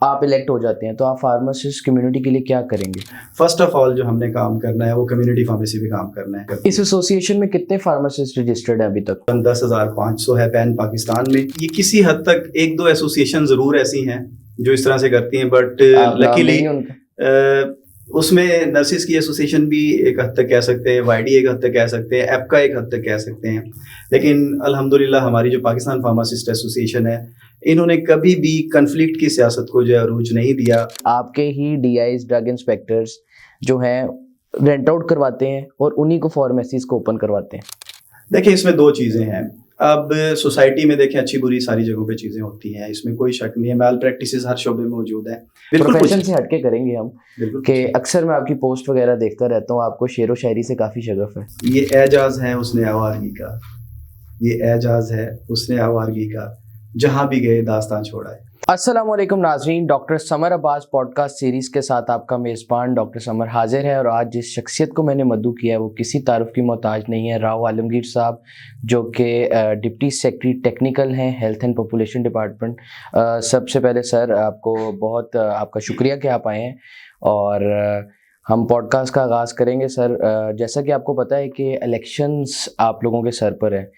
आप इलेक्ट हो जाते हैं तो आप फार्मासिस्ट कम्युनिटी के लिए क्या करेंगे? फर्स्ट ऑफ ऑल जो हमने काम करना है वो कम्युनिटी फार्मेसी पे काम करना है। इस एसोसिएशन में कितने फार्मासिस्ट रजिस्टर्ड हैं अभी तक? 10,500 है पैन पाकिस्तान में। ये किसी हद तक एक दो एसोसिएशन जरूर ऐसी हैं जो इस तरह से करती हैं, बट लकीली उसमें नर्सिस की एसोसिएशन भी एक हद तक कह सकते हैं, वाईडी एक हद तक कह सकते हैं, एपका एक हद तक कह सकते हैं। लेकिन अल्हम्दुलिल्लाह हमारी जो पाकिस्तान फार्मासिस्ट एसोसिएशन है, इन्होंने कभी भी कन्फ्लिक्ट की सियासत को जो अरूज नहीं दिया। आपके ही डीआईज ड्रग इंस्पेक्टर्स जो हैं रेंट आउट करवाते हैं और उन्हीं को फार्मेसीज को ओपन करवाते हैं। देखिए इसमें दो चीज़ें हैं। अब सोसाइटी में देखें अच्छी बुरी सारी जगहों पे चीज़ें होती हैं, इसमें कोई शक नहीं है। मैल प्रैक्टिसेस हर शोबे में मौजूद है। प्रोफेशन से हटके करेंगे हम कि अक्सर मैं आपकी पोस्ट वगैरह देखता रहता हूँ, आपको शेर व शायरी से काफ़ी शगफ है। ये एजाज है उसने आवारगी का, ये एजाज है उसने आवारगी का, जहाँ भी गए दास्तान छोड़ा है। अस्सलाम वालेकुम नाजरीन, doctor summer Abbas podcast series के साथ आपका मेज़बान डॉक्टर समर हाजिर है। और आज जिस शख्सियत को मैंने मद्दू किया है वो किसी तारुफ की मोहताज नहीं है, राव आलमगीर साहब, जो कि डिप्टी सेक्रेटरी टेक्निकल हैं हेल्थ एंड पॉपुलेशन डिपार्टमेंट। सबसे पहले सर आपको बहुत आपका शुक्रिया कि आप आए हैं और हम पॉडकास्ट का आगाज़ करेंगे। सर जैसा कि आपको पता है कि इलेक्शंस आप लोगों के सर पर है,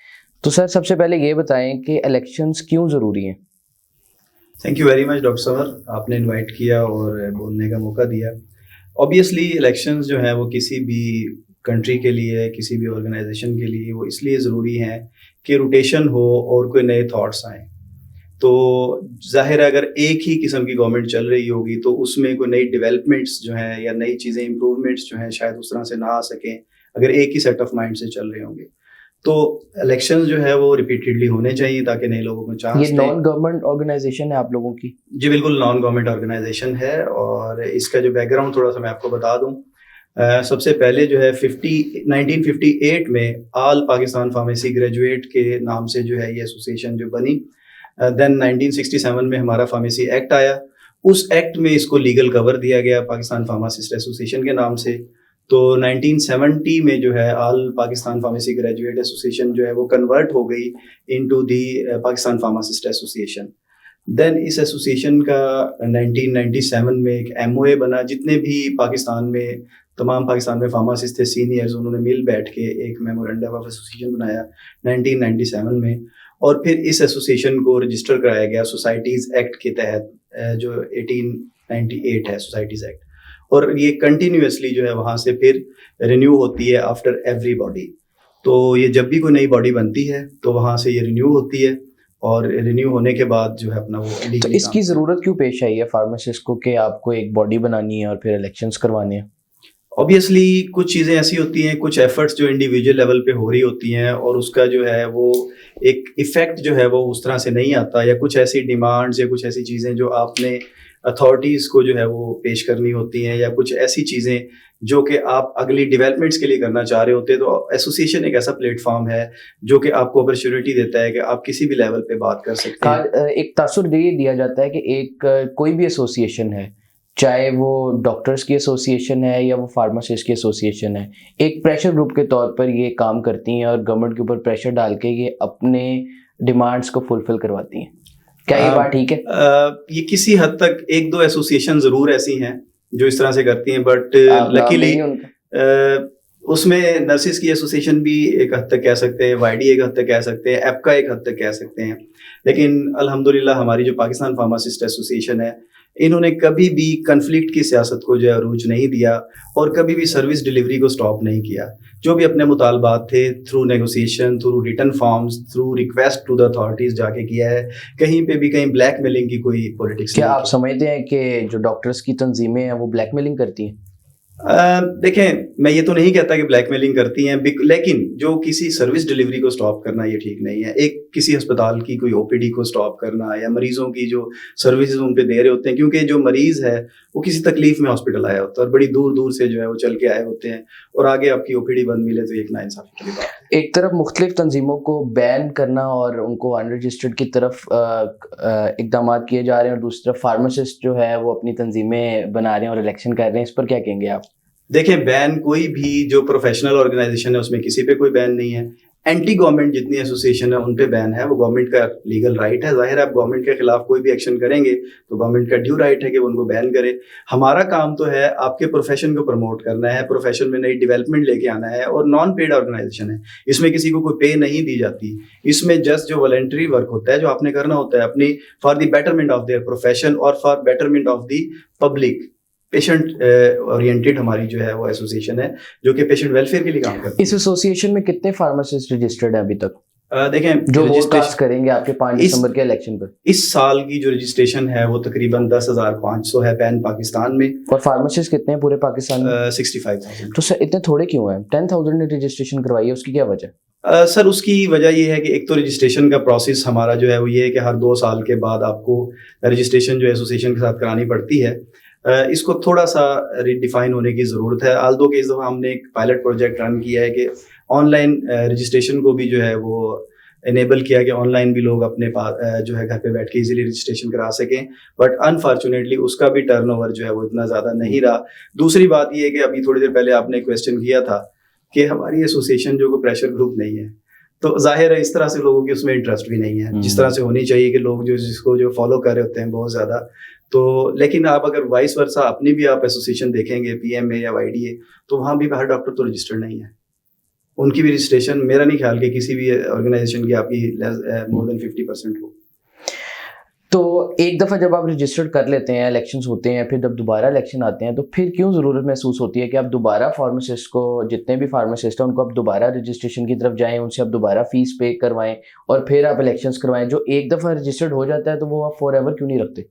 तो सर सबसे पहले ये बताएं कि इलेक्शंस क्यों ज़रूरी हैं? Thank you very much doctor summer, आपने इनवाइट किया और बोलने का मौका दिया। ऑब्वियसली इलेक्शंस जो है वो किसी भी कंट्री के लिए, किसी भी ऑर्गेनाइजेशन के लिए वो इसलिए ज़रूरी हैं कि रोटेशन हो और कोई नए थॉट्स आएँ। तो जाहिर है अगर एक ही किस्म की गवर्नमेंट चल रही होगी तो उसमें कोई नई डेवलपमेंट्स जो हैं या नई चीज़ें इम्प्रूवमेंट्स जो हैं शायद उस तरह से ना आ सकें, अगर एक ही सेट ऑफ माइंड से चल रहे होंगे। तो इलेक्शन जो है वो रिपीटेडली होने चाहिए ताकि नए लोगों को चांस। ये नॉन गवर्नमेंट ऑर्गेनाइजेशन है आप लोगों की? जी बिल्कुल, नॉन गवर्नमेंट ऑर्गेनाइजेशन है। और इसका जो बैकग्राउंड थोड़ा सा मैं आपको बता दूं। सबसे पहले जो है 1958 में आल पाकिस्तान फार्मेसी ग्रेजुएट के नाम से जो है ये एसोसिएशन जो बनी। देन 1967 में हमारा फार्मेसी एक्ट आया। उस एक्ट में इसको लीगल कवर दिया गया पाकिस्तान फार्मासिस्ट एसोसिएशन के नाम से। तो 1970 में जो है all Pakistan pharmacy graduate association जो है वो कन्वर्ट हो गई into the Pakistan pharmacist association. Then इस एसोसिएशन का 1997 में एक एमओए बना। जितने भी तमाम पाकिस्तान में फार्मासिस्ट थे सीनियर्स, उन्होंने मिल बैठ के एक मेमोरेंडम ऑफ एसोसिएशन बनाया 1997 में। और फिर इस एसोसिएशन को रजिस्टर कराया गया सोसाइटीज़ एक्ट के तहत, जो 1898 है सोसाइटीज़ एक्ट। और ये कंटिन्यूसली जो है वहाँ से फिर रिन्यू होती है आफ्टर एवरी बॉडी। तो ये जब भी कोई नई बॉडी बनती है तो वहाँ से ये रिन्यू होती है और रिन्यू होने के बाद जो है अपना वो। तो इसकी ज़रूरत क्यों पेश आई है फार्मासिस्ट को कि आपको एक बॉडी बनानी है और फिर इलेक्शंस करवाने हैं? ऑब्वियसली कुछ चीज़ें ऐसी होती हैं, कुछ एफर्ट्स जो इंडिविजुअल लेवल पे हो रही होती हैं और उसका जो है वो एक इफ़ेक्ट जो है वो उस तरह से नहीं आता, या कुछ ऐसी डिमांड्स या कुछ ऐसी चीज़ें जो आपने अथॉरिटीज़ को जो है वो पेश करनी होती हैं, या कुछ ऐसी चीज़ें जो कि आप अगली डेवलपमेंट्स के लिए करना चाह रहे होते हैं। तो एसोसिएशन एक ऐसा प्लेटफॉर्म है जो कि आपको अपॉर्चुनिटी देता है कि आप किसी भी लेवल पे बात कर सकते हैं। एक तासुर ये दिया जाता है कि एक कोई भी एसोसिएशन है, चाहे वो डॉक्टर्स की एसोसिएशन है या वो फार्मासिस्ट की एसोसिएशन है, एक प्रेशर ग्रुप के तौर पर ये काम करती हैं और गवर्नमेंट के ऊपर प्रेशर डाल के ये अपने डिमांड्स को फुलफिल करवाती हैं। क्या ये बात ठीक है? ये किसी हद तक एक दो एसोसिएशन जरूर ऐसी हैं जो इस तरह से करती हैं, बट लकीली उसमें नर्सिस की एसोसिएशन भी एक हद तक कह सकते हैं, वाईडी एक हद तक कह सकते हैं, एपका एक हद तक कह सकते हैं। लेकिन अल्हम्दुलिल्लाह हमारी जो पाकिस्तान फार्मासिस्ट एसोसिएशन है, इन्होंने कभी भी कन्फ्लिक्ट की सियासत को जो अरूज नहीं दिया और कभी भी सर्विस डिलीवरी को स्टॉप नहीं किया। जो भी अपने मुतालबात थे through negotiation, through written forms, through request to the authorities जाके किया है। कहीं पे भी कहीं ब्लैकमेलिंग की कोई पॉलिटिक्स। क्या आप समझते हैं कि जो डॉक्टर्स की तंजीमें हैं वो ब्लैकमेलिंग करती हैं? देखें, मैं ये तो नहीं कहता कि ब्लैकमेलिंग करती हैं, लेकिन जो किसी सर्विस डिलीवरी को स्टॉप करना ये ठीक नहीं है। एक किसी अस्पताल की कोई ओपीडी को स्टॉप करना या मरीजों की जो सर्विसेज उन पे दे रहे होते हैं, क्योंकि जो मरीज है वो किसी तकलीफ में हॉस्पिटल आया होता है और बड़ी दूर दूर से जो है वो चल के आए होते हैं, और आगे आपकी ओपीडी बंद मिले तो एक नाइंसाफी की बात है। एक तरफ मुख्तलिफ तंजीमों को बैन करना और उनको अनरजिस्टर्ड की तरफ इकदाम किए जा रहे हैं, और दूसरी तरफ फार्मासिस्ट जो है वो अपनी तंजीमें बना रहे हैं और इलेक्शन कर रहे हैं। इस पर क्या कहेंगे आप? देखें, बैन कोई भी जो प्रोफेशनल ऑर्गेनाइजेशन है उसमें किसी पे कोई बैन नहीं है। एंटी गवर्नमेंट जितनी एसोसिएशन है उन पे बैन है, वो गवर्नमेंट का लीगल राइट है। जाहिर है आप गवर्नमेंट के खिलाफ कोई भी एक्शन करेंगे तो गवर्नमेंट का ड्यू राइट है कि वो उनको बैन करे। हमारा काम तो है आपके प्रोफेशन को प्रमोट करना है, प्रोफेशन में नई डेवलपमेंट लेके आना है, और नॉन पेड ऑर्गेनाइजेशन है, इसमें किसी को कोई पे नहीं दी जाती। इसमें जस्ट जो वॉलंटरी वर्क होता है जो आपने करना होता है अपनी for the betterment of their profession और for betterment of the public. Patient oriented हमारी जो है वो एसोसिएशन है जो कि पेशेंट वेलफेयर के लिए काम करती है। इस एसोसिएशन में कितने फार्मासिस्ट रजिस्टर्ड हैं अभी तक? देखें जो वोट कास्ट करेंगे आपके 5 दिसंबर के इलेक्शन पर, इस साल की जो रजिस्ट्रेशन है वो तकरीबन 10,500 है पैन पाकिस्तान में। और फार्मासिस्ट कितने हैं पूरे पाकिस्तान में? 65,000। तो सर इतने थोड़े क्यों हैं? 10,000 ने रजिस्ट्रेशन करवाई है, उसकी क्या वजह? सर उसकी वजह ये है कि एक तो रजिस्ट्रेशन का प्रोसेस हमारा जो है वो ये है कि हर 2 साल के बाद आपको रजिस्ट्रेशन जो एसोसिएशन के साथ करानी पड़ती है। इसको थोड़ा सा रिडिफाइन होने की ज़रूरत है। आल्दो के इस दफ़ा हमने एक पायलट प्रोजेक्ट रन किया है कि ऑनलाइन रजिस्ट्रेशन को भी जो है वो इनेबल किया कि ऑनलाइन भी लोग अपने पास जो है घर पे बैठ के इजीली रजिस्ट्रेशन करा सकें, बट अनफॉर्चुनेटली उसका भी टर्नओवर जो है वो इतना ज़्यादा नहीं रहा। दूसरी बात ये है कि अभी थोड़ी देर पहले आपने क्वेश्चन किया था कि हमारी एसोसिएशन जो कोई प्रेशर ग्रुप नहीं है, तो जाहिर है इस तरह से लोगों की उसमें इंटरेस्ट भी नहीं है जिस तरह से होनी चाहिए कि लोग जो जिसको जो फॉलो कर रहे होते हैं बहुत ज़्यादा। तो लेकिन आप अगर वाइस वर्सा अपनी भी आप एसोसिएशन देखेंगे पीएमए या वाईडीए, तो वहाँ भी हर डॉक्टर तो रजिस्टर्ड नहीं है। उनकी भी रजिस्ट्रेशन मेरा नहीं ख्याल कि किसी भी ऑर्गेनाइजेशन की आपकी मोर देन 50% हो। तो एक दफ़ा जब आप रजिस्टर्ड कर लेते हैं, इलेक्शंस होते हैं, फिर जब दोबारा इलेक्शन आते हैं, तो फिर क्यों ज़रूरत महसूस होती है कि आप दोबारा फार्मासिस्ट को, जितने भी फार्मासिस्ट हैं उनको आप दोबारा रजिस्ट्रेशन की तरफ जाएं, उनसे आप दोबारा फीस पे करवाएं और फिर आप इलेक्शंस करवाएं? जो एक दफ़ा रजिस्टर्ड हो जाता है तो वो आप फॉर एवर क्यों नहीं रखते?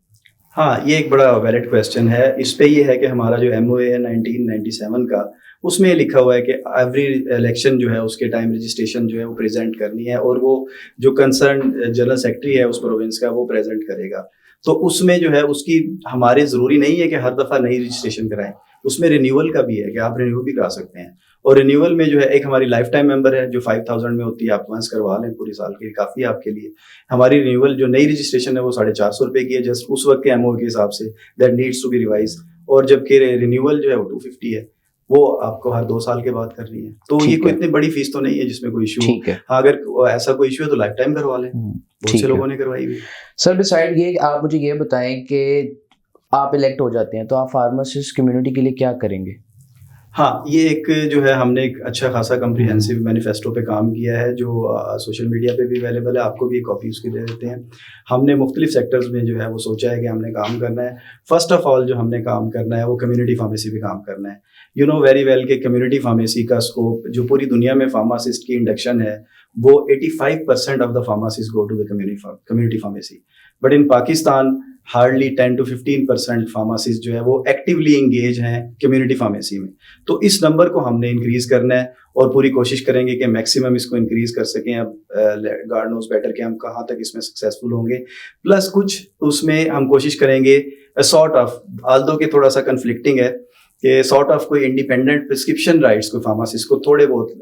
हाँ, ये एक बड़ा वैलिड क्वेश्चन है। इस पे ये है कि हमारा जो एमओए है 1997 का, उसमें लिखा हुआ है कि एवरी इलेक्शन जो है उसके टाइम रजिस्ट्रेशन जो है वो प्रेजेंट करनी है, और वो जो कंसर्न जनरल सेक्रेटरी है उस प्रोविंस का वो प्रेजेंट करेगा। तो उसमें जो है उसकी हमारे ज़रूरी नहीं है कि हर दफ़ा नई रजिस्ट्रेशन कराएं, उसमें रिन्यूअल का भी है कि आप रिन्यू भी करा सकते हैं। और रिन्यूअल में जो है एक हमारी लाइफ टाइम मेंबर है जो 5,000 में होती है, आप वंस करवा लें पूरी साल की, काफ़ी है आपके लिए। हमारी रिन्यूअल जो नई रजिस्ट्रेशन है वो 450 रुपये की है, जस्ट उस वक्त के एमओ के हिसाब से, that needs to be revise. और जबकि रिन्यूअल जो है वो 250 है, वो आपको हर 2 साल के बाद करनी है। तो ये कोई इतनी बड़ी फीस तो नहीं है जिसमें कोई इशू हो। हाँ, अगर ऐसा कोई इशू है तो लाइफ टाइम करवा लें, बहुत से लोगों ने करवाई हुई। सर डिसाइड ये आप मुझे ये बताएं कि आप इलेक्ट हो जाते हैं तो आप फार्मासिस्ट कम्युनिटी के लिए क्या करेंगे? हाँ, ये एक जो है हमने एक अच्छा खासा कम्प्रिहेंसिव मैनिफेस्टो पे काम किया है जो सोशल मीडिया पे भी अवेलेबल है, आपको भी एक कॉपी उसकी दे देते हैं। हमने मुख्तलिफ सेक्टर्स में जो है वो सोचा है कि हमने काम करना है। फर्स्ट ऑफ ऑल जो हमने काम करना है वो कम्युनिटी फार्मेसी पे काम करना है। यू नो वेरी वेल कि कम्युनिटी फार्मेसी का स्कोप जो पूरी दुनिया में फार्मासिस्ट की इंडक्शन है वो 85% of the pharmacist go to the community pharmacy, but in Pakistan hardly 10 to 15% pharmacist जो है वो एक्टिवली इंगेज हैं कम्युनिटी फार्मेसी में। तो इस नंबर को हमने इंक्रीज करना है और पूरी कोशिश करेंगे कि मैक्सिमम इसको इंक्रीज कर सकें। अब गॉड नोज बेटर कि हम कहाँ तक इसमें सक्सेसफुल होंगे। प्लस कुछ उसमें हम कोशिश करेंगे सॉर्ट ऑफ, आल्दो के थोड़ा सा कन्फ्लिक्टिंग है कि सॉर्ट ऑफ कोई इंडिपेंडेंट प्रिस्क्रिप्शन राइट्स को फार्मासिस्ट को थोड़े बहुत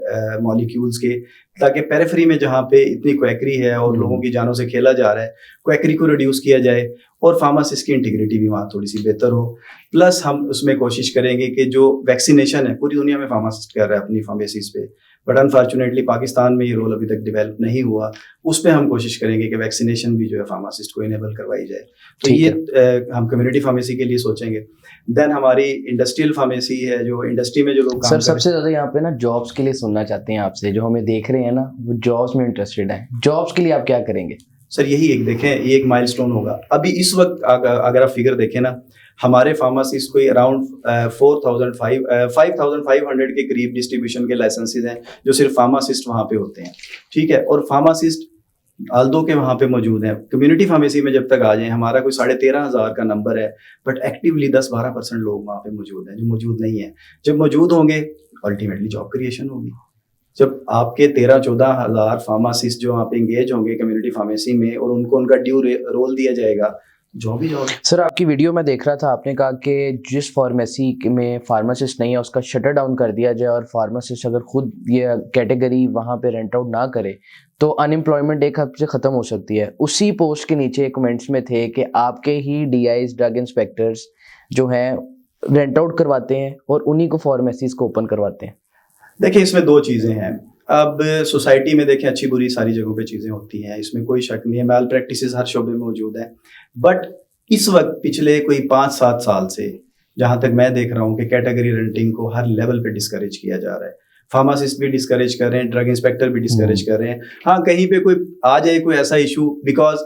मॉलिक्यूल्स के, ताकि पेरिफेरी में जहाँ पे इतनी क्वैकरी है और लोगों की जानों से खेला जा रहा है, क्वैकरी को रिड्यूस किया जाए और फार्मासिस्ट की इंटीग्रिटी भी वहाँ थोड़ी सी बेहतर हो। प्लस हम उसमें कोशिश करेंगे कि जो वैक्सीनेशन है पूरी दुनिया में फार्मासिस्ट कर रहा है अपनी फार्मेसीज पे, बट अनफॉर्चुनेटली पाकिस्तान में ये रोल अभी तक डेवलप नहीं हुआ। उस पर हम कोशिश करेंगे कि वैक्सीनेशन भी जो है फार्मासिस्ट को इनेबल करवाई जाए। तो ये हम कम्युनिटी फार्मेसी के लिए सोचेंगे। देन हमारी इंडस्ट्रियल फार्मेसी है, जो इंडस्ट्री में जो लोग सर सबसे ज़्यादा यहाँ पे ना जॉब्स के लिए सुनना चाहते हैं आपसे, जो हमें देख रहे हैं ना वो जॉब्स में इंटरेस्टेड है। जॉब्स के लिए आप क्या करेंगे? सर यही एक देखें, ये एक माइलस्टोन होगा। अभी इस वक्त अगर आप फिगर देखें ना, हमारे फार्मासिस्ट कोई अराउंड 5,500 के करीब डिस्ट्रीब्यूशन के लाइसेंसेज हैं जो सिर्फ फार्मासिस्ट वहाँ पे होते हैं, ठीक है। और फार्मासिस्ट आल्दो के वहाँ पे मौजूद हैं। कम्युनिटी फार्मेसी में जब तक आ जाए हमारा कोई 13,500 का नंबर है, बट एक्टिवली 10-12% लोग वहाँ पे मौजूद हैं जो मौजूद नहीं है। जब मौजूद होंगे अल्टीमेटली जॉब क्रिएशन होगी। जब आपके 13-14 हज़ार फार्मासिस्ट जो वहाँ पे इंगेज होंगे कम्युनिटी फार्मेसी में और उनको उनका ड्यू रोल दिया जाएगा, जॉब ही जॉब। सर आपकी वीडियो में देख रहा था, आपने कहा कि जिस फार्मेसी में फार्मासिस्ट नहीं है उसका शटर डाउन कर दिया जाए, और फार्मासिस्ट अगर खुद ये कैटेगरी वहाँ पे रेंट आउट ना करे तो अनएम्प्लॉयमेंट एक हफ्ते से ख़त्म हो सकती है। उसी पोस्ट के नीचे कमेंट्स में थे कि आपके ही DIs ड्रग इंस्पेक्टर्स जो हैं रेंट आउट करवाते हैं और उन्हीं को फार्मेसीज को ओपन करवाते हैं। देखिए इसमें दो चीज़ें हैं। अब सोसाइटी में देखें अच्छी बुरी सारी जगहों पे चीज़ें होती हैं, इसमें कोई शक नहीं है, मैल प्रैक्टिसेस हर शोबे में मौजूद है। बट इस वक्त पिछले कोई 5-7 साल से जहाँ तक मैं देख रहा हूँ कि कैटेगरी रेंटिंग को हर लेवल पे डिस्करेज किया जा रहा है। फार्मासिस्ट भी डिस्करेज कर रहे हैं, ड्रग इंस्पेक्टर भी डिस्करेज कर रहे हैं। हाँ, कहीं पे कोई आ जाए कोई ऐसा इशू, बिकॉज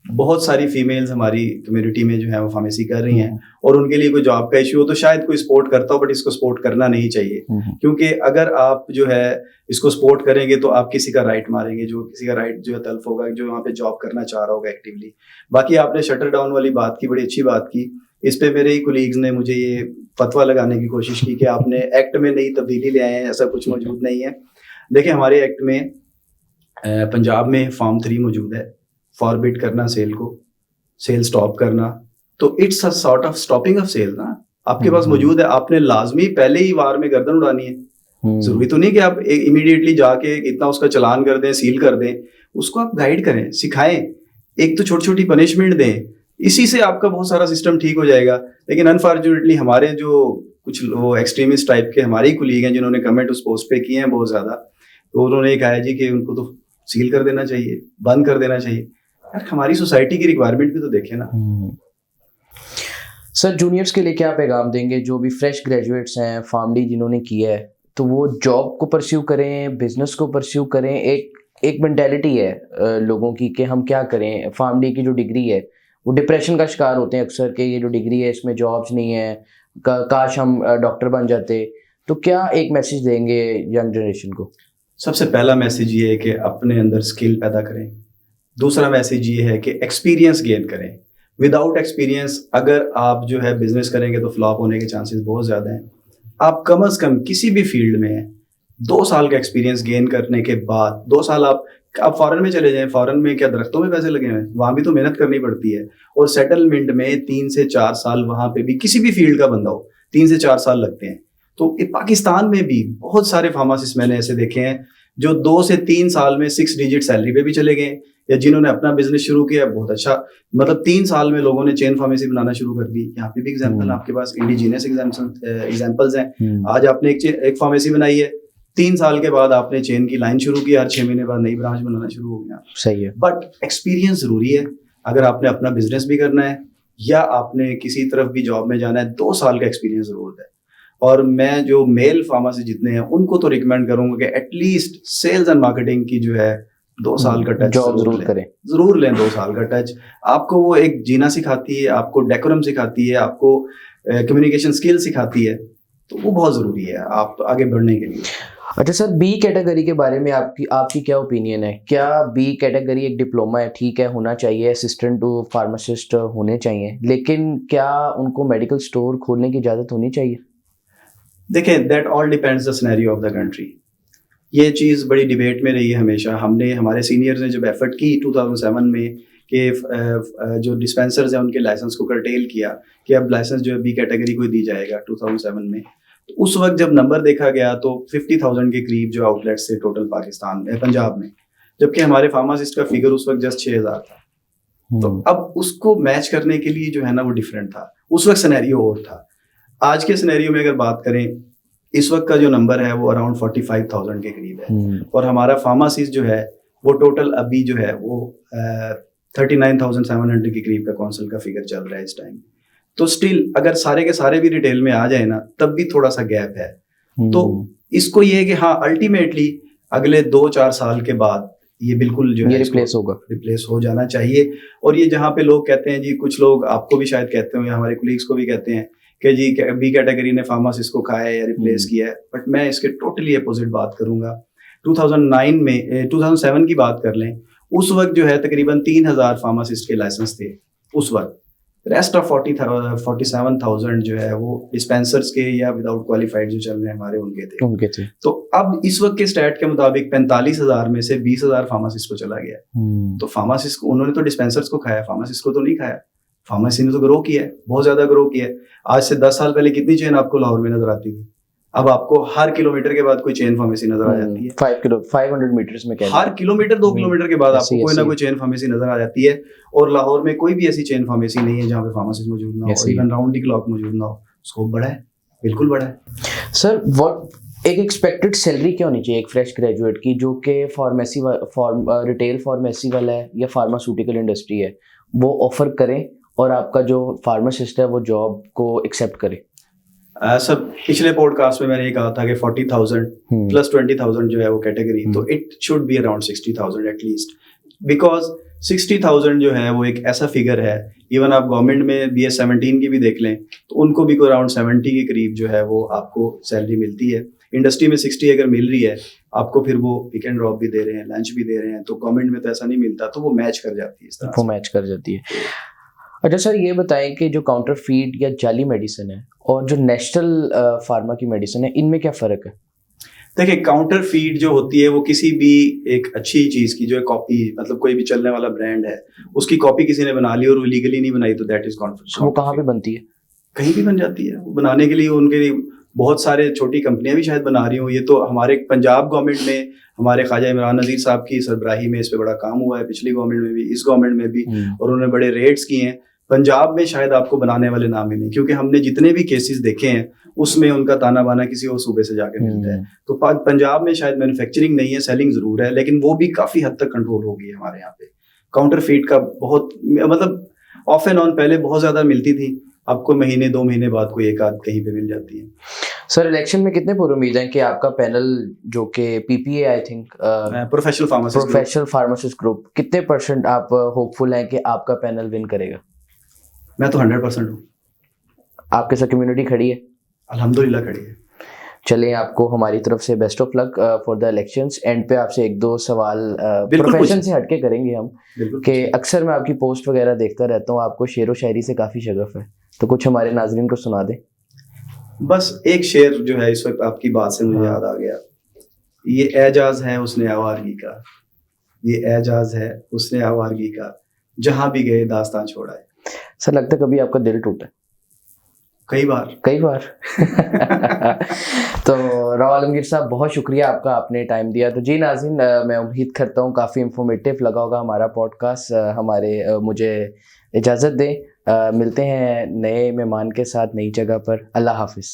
बहुत सारी फीमेल्स हमारी कम्युनिटी में जो है वो फार्मेसी कर रही हैं और उनके लिए कोई जॉब का इशू हो तो शायद कोई सपोर्ट करता हो, बट इसको सपोर्ट करना नहीं चाहिए, क्योंकि अगर आप जो है इसको सपोर्ट करेंगे तो आप किसी का राइट मारेंगे, जो किसी का राइट जो है तल्फ होगा, जो वहाँ पे जॉब करना चाह रहा होगा एक्टिवली। बाकी आपने शटर डाउन वाली बात की, बड़ी अच्छी बात की। इस पे मेरे ही कोलीग्स ने मुझे ये फतवा लगाने की कोशिश की कि आपने एक्ट में नई तब्दीली ले आए हैं, ऐसा कुछ मौजूद नहीं है। देखिए, हमारे एक्ट में पंजाब में फॉर्म 3 मौजूद है, फॉरबिड करना सेल को, सेल स्टॉप करना, तो it's a sort of stopping of cell ना, आपके पास मौजूद है। आपने लाजमी पहले ही वार में गर्दन उड़ानी है। जरूरी तो नहीं कि आप इमीडिएटली जाके इतना उसका चालान कर दें, सील कर दें, उसको आप गाइड करें, सिखाएं, एक तो छोटी छोटी पनिशमेंट दें, इसी से आपका बहुत सारा सिस्टम ठीक हो जाएगा। लेकिन अनफॉर्चुनेटली हमारे जो कुछ वो एक्सट्रीमिस्ट टाइप के हमारे ही कुलीग हैं जिन्होंने कमेंट उस पोस्ट पे किए हैं बहुत ज्यादा, तो उन्होंने कहा है जी कि उनको तो सील कर देना चाहिए, बंद कर देना चाहिए। यार, हमारी सोसाइटी की रिक्वायरमेंट भी तो देखें ना। सर, जूनियर्स के लिए क्या पैगाम देंगे जो भी फ्रेश ग्रेजुएट्स हैं, फार्मडी जिन्होंने किया है, तो वो जॉब को परस्यू करें, बिजनेस को परस्यू करें? एक मेंटेलिटी है लोगों की कि हम क्या करें, फार्मडी की जो डिग्री है वो डिप्रेशन का शिकार होते हैं अक्सर कि ये जो डिग्री है इसमें जॉब्स नहीं है, काश हम डॉक्टर बन जाते। तो क्या एक मैसेज देंगे यंग जनरेशन को? सबसे पहला मैसेज ये है कि अपने अंदर स्किल पैदा करें। दूसरा मैसेज ये है कि एक्सपीरियंस गेन करें। विदाउट एक्सपीरियंस अगर आप जो है बिजनेस करेंगे तो फ्लॉप होने के चांसेस बहुत ज़्यादा हैं। आप कम अज़ कम किसी भी फील्ड में 2 साल का एक्सपीरियंस गेन करने के बाद, 2 साल आप फॉरेन में चले जाएं। फॉरेन में क्या दरख्तों में पैसे लगे हुए हैं? वहाँ भी तो मेहनत करनी पड़ती है। और सेटलमेंट में 3 से 4 साल वहाँ पे भी किसी भी फील्ड का बंदा हो 3 से 4 साल लगते हैं। तो पाकिस्तान में भी बहुत सारे फार्मासिस्ट मैंने ऐसे देखे हैं जो 2 से 3 साल में 6 डिजिट सैलरी पे भी चले गए, या जिन्होंने अपना बिजनेस शुरू किया बहुत अच्छा, मतलब 3 साल में लोगों ने चेन फार्मेसी बनाना शुरू कर दी। यहाँ पे भी एग्जांपल आपके पास इंडिजिनियस एग्जांपल्स हैं। आज आपने एक फार्मेसी बनाई है, 3 साल के बाद आपने चेन की लाइन शुरू की, हर 6 महीने बाद नई ब्रांच बनाना शुरू हो गया। सही है। बट एक्सपीरियंस जरूरी है अगर आपने अपना बिजनेस भी करना है या आपने किसी तरफ भी जॉब में जाना है। 2 साल का एक्सपीरियंस जरूर है। और मैं जो मेल फार्मासिस्ट जितने हैं उनको तो रिकमेंड करूंगा कि एटलीस्ट सेल्स एंड मार्केटिंग की जो है 2 साल का टच जरूर करें, जरूर लें। 2 साल का टच आपको वो एक जीना सिखाती है, आपको डेकोरम सिखाती है, आपको कम्युनिकेशन स्किल सिखाती है, तो वो बहुत जरूरी है आप आगे बढ़ने के लिए। अच्छा सर, बी कैटेगरी के बारे में आपकी क्या ओपिनियन है? क्या बी कैटेगरी एक डिप्लोमा है, ठीक है, होना चाहिए, असिस्टेंट टू फार्मासिस्ट होने चाहिए, लेकिन क्या उनको मेडिकल स्टोर खोलने की इजाज़त होनी चाहिए? देखिए, that all depends the scenario of the country. ये चीज़ बड़ी डिबेट में रही है हमेशा। हमने हमारे सीनियर्स ने जब एफर्ट की 2007 में कि जो डिस्पेंसर्स हैं उनके लाइसेंस को कर्टेल किया कि अब लाइसेंस जो है बी कैटेगरी को दी जाएगा 2007 में। तो उस वक्त जब नंबर देखा गया तो 50,000 के करीब जो आउटलेट्स थे टोटल पाकिस्तान में, पंजाब में, जबकि हमारे फार्मासिस्ट का फिगर उस वक्त जस्ट 6,000 था। तो अब उसको मैच करने के लिए जो है ना वो डिफरेंट था। उस वक्त सिनेरियो और था। आज के सिनेरियो में अगर बात करें, इस वक्त का जो नंबर है वो अराउंड 45,000 के करीब है। और हमारा फार्मासिस्ट जो है वो टोटल अभी जो है वो 39,700 के करीब का काउंसिल का फिगर चल रहा है इस टाइम। तो स्टिल अगर सारे के सारे भी रिटेल में आ जाए ना, तब भी थोड़ा सा गैप है। तो इसको ये है कि हाँ, अल्टीमेटली अगले 2-4 साल के बाद ये बिल्कुल जो है रिप्लेस हो जाना चाहिए। और ये जहाँ पे लोग कहते हैं जी, कुछ लोग आपको भी शायद कहते हो या हमारे कोलीग्स को भी कहते हैं कि जी बी कैटेगरी ने फार्मासिस्ट को खाया है या रिप्लेस किया है, बट मैं इसके टोटली अपोजिट बात करूंगा। 2007 की बात कर लें, उस वक्त जो है तकरीबन 3,000 फार्मासिस्ट के लाइसेंस थे उस वक्त। रेस्ट ऑफ 47,000 जो है वो डिस्पेंसर्स के या विदाउट क्वालिफाइड जो चल रहे हैं हमारे उनके थे। तो अब इस वक्त के स्टैट के मुताबिक 45,000 में से 20,000 फार्मासिस्ट को चला गया। तो फार्मासिस्ट को उन्होंने तो डिस्पेंसर्स को खाया, फार्मासिस्ट को तो नहीं खाया। फार्मेसी ने तो ग्रो किया है, बहुत ज्यादा ग्रो किया है। आज से 10 साल पहले कितनी चेन आपको लाहौर में नजर आती थी? अब आपको हर किलोमीटर के बाद कोई चेन फार्मेसी नजर आ जाती है। 500 मीटर्स में हर किलोमीटर 2 किलोमीटर के बाद आपको कोई ना कोई चेन फार्मेसी नजर आ जाती है। और लाहौर में कोई भी ऐसी चेन फार्मेसी नहीं है जहाँ पे फार्मासिस्ट मौजूद ना हो, इवन राउंड द क्लॉक मौजूद ना हो। स्कोप बड़ा है, बिल्कुल बड़ा है। सर, एक एक्सपेक्टेड सैलरी क्या होनी चाहिए एक फ्रेश ग्रेजुएट की जो कि फार्मेसी रिटेल फार्मेसी वाला है या फार्मास्यूटिकल इंडस्ट्री है वो ऑफर करें और आपका जो फार्मासिस्ट है वो जॉब को एक्सेप्ट करे? सर पिछले पॉडकास्ट में मैंने ये कहा था कि 40,000 प्लस 20,000 जो है वो कैटेगरी, तो it should be around 60,000 at least, because 60,000 जो है वो एक ऐसा फिगर है, इवन आप गवर्नमेंट में BS17 की भी देख लें तो उनको भी कोई अराउंड 70 के करीब जो है वो आपको सैलरी मिलती है। इंडस्ट्री में 60 अगर मिल रही है आपको, फिर वो पिक एंड ड्रॉप भी दे रहे हैं, लंच भी दे रहे हैं, तो गवर्नमेंट में तो ऐसा नहीं मिलता, तो वो मैच कर जाती है इस तरह वो मैच कर जाती है। अच्छा सर, ये बताएं कि जो काउंटर फीड या जाली मेडिसिन है और जो नेशनल फार्मा की मेडिसिन है, इनमें क्या फ़र्क है? देखिए, काउंटर फीड जो होती है वो किसी भी एक अच्छी चीज़ की जो है कॉपी, मतलब कोई भी चलने वाला ब्रांड है उसकी कॉपी किसी ने बना ली और वो लीगली नहीं बनाई, तो दैट इज काउंटर। वो कहाँ पे बनती है? कहीं भी बन जाती है। वो बनाने के लिए उनके लिए बहुत सारे छोटी कंपनियां भी शायद बना रही हूँ। ये तो हमारे पंजाब गवर्नमेंट में हमारे ख्वाजा इमरान नज़ीर साहब की सरबराही में इस पे बड़ा काम हुआ है, पिछली गवर्नमेंट में भी, इस गवर्नमेंट में भी, और उन्होंने बड़े रेट्स किए हैं। पंजाब में शायद आपको बनाने वाले ना मिले, क्योंकि हमने जितने भी केसेस देखे हैं उसमें उनका ताना बाना किसी और सूबे से जाके मिलता है। तो पंजाब में शायद मैन्युफैक्चरिंग नहीं है, सेलिंग जरूर है, लेकिन वो भी काफी हद तक कंट्रोल हो गई है हमारे यहाँ पे। काउंटर फीट का बहुत, मतलब ऑफ एंड ऑन पहले बहुत ज्यादा मिलती थी, आपको महीने 2 महीने बाद कोई एक आध कहीं पे मिल जाती है। सर इलेक्शन में कितने पूरी उम्मीद है कि आपका पैनल जो कि PPA I think professional pharmacist group, कितने % आप होपफुल हैं कि आपका पैनल विन करेगा? मैं तो 100% हूँ। आपके साथ कम्युनिटी खड़ी है? अल्हम्दुलिल्लाह खड़ी है। चलिए, आपको हमारी तरफ से best of luck for the elections. And पे आपसे 1-2 सवाल प्रोफेशन से हटके करेंगे हम, कि अक्सर मैं आपकी पोस्ट वगैरह देखता रहता हूँ, आपको शेर व शायरी से काफ़ी शगफ है, तो कुछ हमारे नाजरीन को सुना दें। बस एक शेर जो है इस वक्त आपकी बात से मुझे याद आ गया, ये एजाज है उसने आवारगी का, ये एजाज है उसने आवारगी का, जहां भी गए दास्तान छोड़ा है। सर लगता है कभी आपका दिल टूटा? कई बार। तो राव आलमगीर साहब, बहुत शुक्रिया आपका, आपने टाइम दिया। तो जी नाज़रीन, मैं उम्मीद करता हूँ काफ़ी इंफॉर्मेटिव लगा होगा हमारा पॉडकास्ट। मुझे इजाज़त दें, मिलते हैं नए मेहमान के साथ नई जगह पर। अल्लाह हाफिज़।